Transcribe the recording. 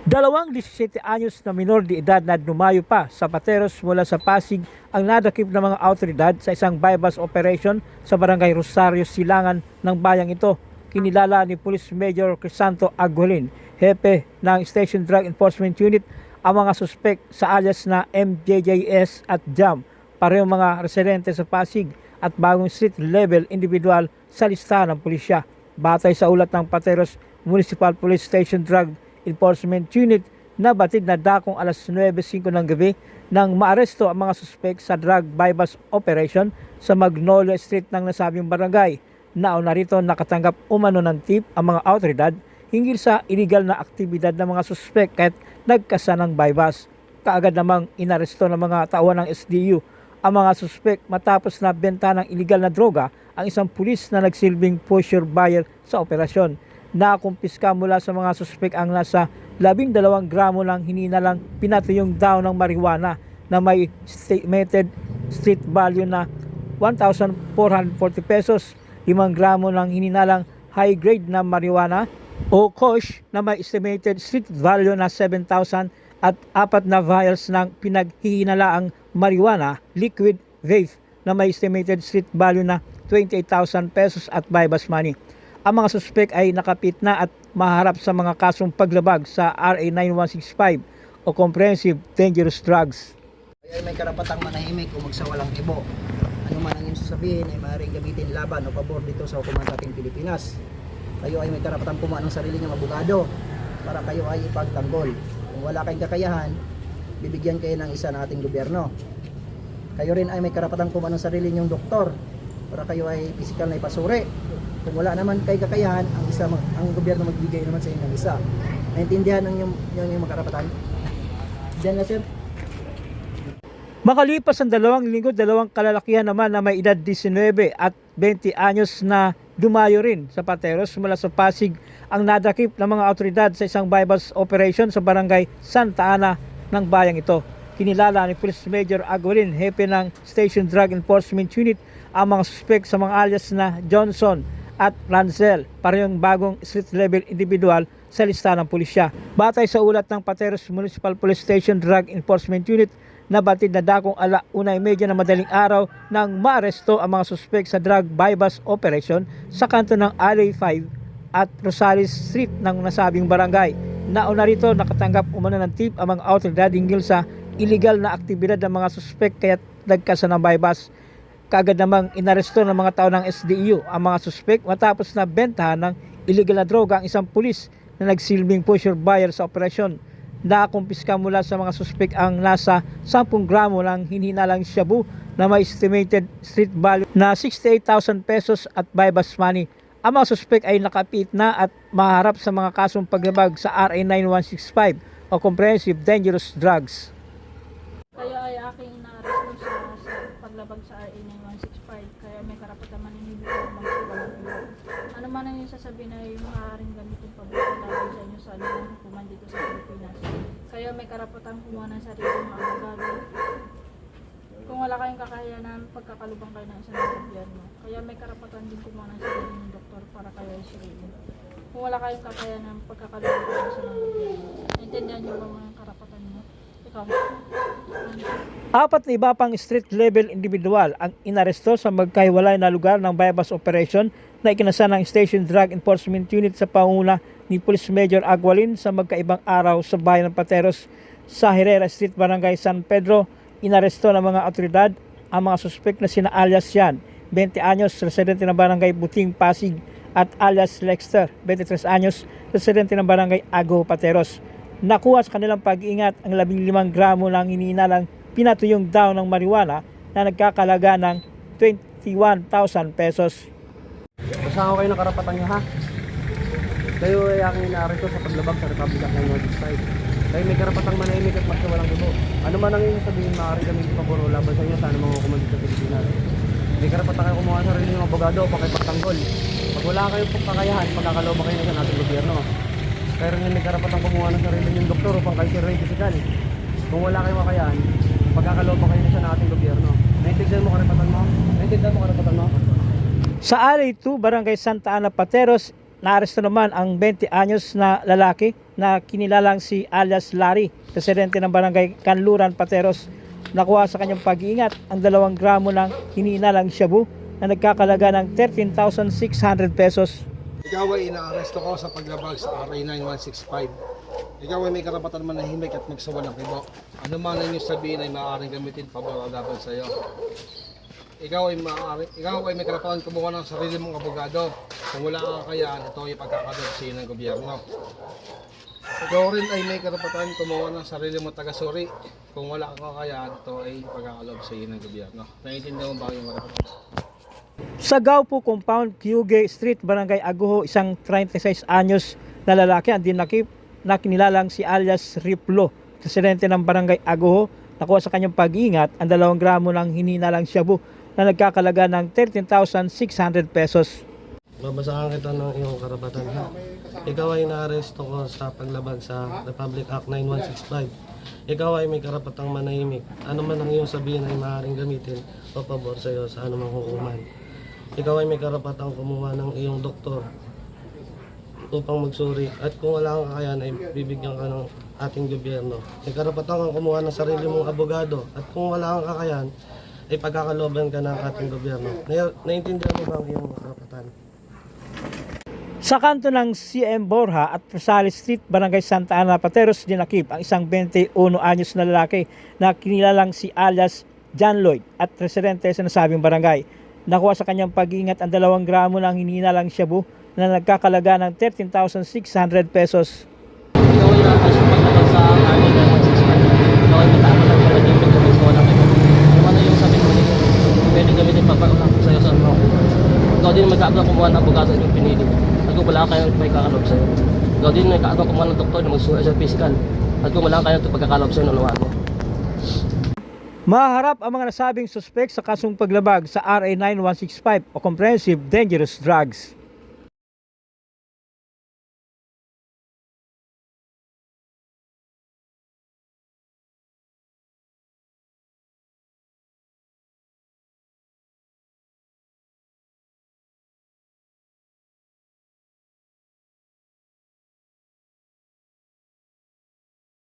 Dalawang 17 anyos na minor de edad na dumayo pa sa Pateros mula sa Pasig ang nadakip ng mga awtoridad sa isang bypass operation sa barangay Rosario, Silangan ng bayang ito. Kinilala ni Police Major Crisanto Aguilin, hepe ng Station Drug Enforcement Unit, ang mga suspek sa alias na MJJS at Jam, parehong mga residente sa Pasig at bagong street level individual sa listahan ng pulisya. Batay sa ulat ng Pateros Municipal Police Station Drug Enforcement Unit, na batid na dakong alas 9:05 ng gabi nang maaresto ang mga suspek sa drug bypass operation sa Magnolia Street ng nasabing barangay. Nauna rito nakatanggap umano ng tip ang mga awtoridad hinggil sa illegal na aktibidad ng mga suspek kahit nagkasa ng bypass. Kaagad namang inaresto ng mga tauhan ng SDU ang mga suspek matapos na benta ng illegal na droga ang isang pulis na nagsilbing pusher buyer sa operasyon. Nakumpiska mula sa mga suspek ang nasa 12 gramo ng hininalang pinatuyong daw ng marijuana na may estimated street value na 1,440 pesos, 5 gramo ng hininalang high grade na marijuana o kush na may estimated street value na 7,000 at 4 na vials ng pinaghihinalaang marijuana liquid vape na may estimated street value na 28,000 pesos at bypass money. Ang mga suspek ay nakapit na at maharap sa mga kasong paglabag sa RA 9165 o Comprehensive Dangerous Drugs. Ay may karapatang manahimik o magsawalang ibo. Ano man ang iyong sasabihin ay maaaring gamitin laban o pabor dito sa hukuman nating Pilipinas. Kayo ay may karapatang kumuha ng sarili niyong abogado para kayo ay ipagtanggol. Kung wala kayong kakayahan, bibigyan kayo ng isa ng ating gobyerno. Kayo rin ay may karapatang kumuha ng sarili niyong doktor para kayo ay pisikal na ipasuri. Kung wala naman kay kakayahan, ang gobyerno magbigay naman sa inyo ng isa. Naintindihan ng yung mga karapatan? Diyan na sir. Makalipas ang 2 linggo, 2 kalalakihan naman na may edad 19 at 20 anyos na dumayo rin sa Pateros mula sa Pasig ang nadakip ng mga awtoridad sa isang bypass operation sa barangay Santa Ana ng bayang ito. Kinilala ni Police Major Aguilin, hepe ng Station Drug Enforcement Unit, ang mga suspek sa mga alias na Johnson at Ransel, parehong bagong street level individual sa listahan ng pulisya. Batay sa ulat ng Pateros Municipal Police Station Drug Enforcement Unit, nabatid na dakong ala 1:30 na madaling araw nang maaresto ang mga suspek sa drug bypass operation sa kanto ng Alley 5 at Rosales Street ng nasabing barangay. Nauna rito nakatanggap umano ng tip ang mga awtoridad hinggil sa illegal na aktibidad ng mga suspek kaya't nagkasa ng bypass. Kaagad namang inaresto ng mga tao ng SDU ang mga suspek matapos na bentahan ng illegal na droga ang isang pulis na nagsilbing pusher buyer sa operasyon. Nakumpiska mula sa mga suspek ang nasa 10 gramo ng hinihinalang shabu na may estimated street value na 68,000 pesos at bypass money. Ang mga suspek ay nakapit na at maharap sa mga kasong paglabag sa RA 9165 o Comprehensive Dangerous Drugs. Kaya ay aking naaresto sa paglabag sa RA 9165, kaya may karapatan maniniwala magsiwalang iba. Ano man ang yung sasabihin ay maaaring gamitin pagkakalaban sa inyo sa anumang hukuman dito sa Pilipinas. Kaya may karapatan kumuha ng sarili ng abogado. Kung wala kayong kakayanan, pagkakalubang kayo ng isang gobyerno. Kaya may karapatan din kumuha ng sarili ng doktor para kayo ay suriin. Kung wala kayong kakayanan, pagkakalubang kayo ng isang gobyerno. Naintindihan niyo ba mga karapatan niyo? Ikaw. 4 na iba pang street level individual ang inaresto sa magkahiwalay na lugar ng bypass operation na ikinasa ng Station Drug Enforcement Unit sa pangunguna ni Police Major Aguilin sa magkaibang araw sa bayan ng Pateros sa Herrera Street, Barangay San Pedro. Inaresto ng mga otoridad ang mga suspek na sina alias Yan, 20 anyos, residente ng Barangay Buting, Pasig, at alias Lexter, 23 anyos, residente ng Barangay Ago, Pateros. Nakuha sa kanilang pag-iingat ang 15 gramo ng hinihinalang pinatuyong daw ng marijuana na nagkakalaga ng 21,000 pesos. Basta kayo ng karapatan nyo ha. Kayo ay aking inaarito sa paglabag sa Republic of 9165. Kayo may karapatang manahimik at magsawalang ibo. Ano man ang iyong sabihin, maaari kami ipabor o laban sa inyo sa anumang hukuman dito sa Pilipinas. May karapatan kayo kumuha sa sarili ng abogado o pakipagtanggol. Pag wala kayong kakayahan, pagkakaloba kayo sa ating gobyerno. Kaya rin may karapatang kumuha ng sarili ng doktor upang kayo sirray pisikal. Kung wala kayong kakayahan, pagkakaloba kayo sa ating gobyerno. Naintindihan mo karapatan mo? Naintindihan mo karapatan mo? Sa Alley 2, Barangay Santa Ana, Pateros, naaresto naman ang 20 anyos na lalaki na kinilalang si alias Larry, residente ng barangay Kanluran, Pateros. Nakuha sa kanyang pag-iingat ang 2 gramo ng hininalang shabu na nagkakalaga ng 13,600 pesos. Ikaw ay inaaresto ko sa paglabag sa RA 9165. Ikaw ay may karapatan manahimik at magsawa ng kibo. Ano man ang inyong sabihin ay maaaring gamitin pabor o laban sa iyo. Ikaw ay may karapatan kumuha ng sarili mong abogado. Kung wala kang kakayaan, ito ay pagkakadagsin ng gobyerno. Ikaw rin ay may karapatan kumuha ng sarili mong taga-suri. Kung wala kang kakayaan, ito ay pagkakadagsin ng gobyerno. Naiintindihan mo ba yung karapatan? Sa Gaupo Compound, Kiuge Street, Barangay Aguho, isang 36 anyos na lalaki ang dinakip na kinilalang si alias Riplo, residente ng Barangay Aguho. Nakuha sa kanyang pag-iingat ang 2 gramo ng hininalang shabu na nagkakalaga ng 13,600 pesos. Babasahan kita ng iyong karapatan ha. Ikaw ay naaresto ko sa paglabag sa Republic Act 9165. Ikaw ay may karapatang manahimik. Ano man ang iyong sabihin ay maaaring gamitin o pabor sa iyo sa anumang hukuman. Ikaw ay may karapatang kumuha ng iyong doktor upang magsuri. At kung wala kang kakayahan ay bibigyan ka ng ating gobyerno. May karapatan kang kumuha ng sarili mong abogado. At kung wala kang kakayahan ay pagkakaloban ka ng ating gobyerno. Naiintindihan mo ba ang iyong karapatan? Sa kanto ng CM Borja at Rosales Street, Barangay Santa Ana, Pateros, dinakip ang isang 21 anyos na lalaki na kinilalang si alias John Lloyd at residente sa nasabing barangay. Nakuha sa kanyang pag-iingat ang 2 gramo ng hininalang shabu na nagkakalaga ng 13,600 pesos. Ikaw ay nakasya paglabag sa amin ng 165. Ikaw ay matama ng manahimik at magsawa ng kibo. Kung ano yung sabihin mo nito, pwede gamitin pagpakulang sa iyo sa ano. Ikaw din may kaagawang kumuha ng abogado at yung pinili. At kung wala kayong may kakalob sa iyo. Ikaw din may kaagawang kumuha ng doktor na magsuha sa physical. At kung wala kayong pagkakalob sa iyo, nanuhaan mo. Maharap ang mga nasabing suspek sa kasong paglabag sa RA 9165 o Comprehensive Dangerous Drugs.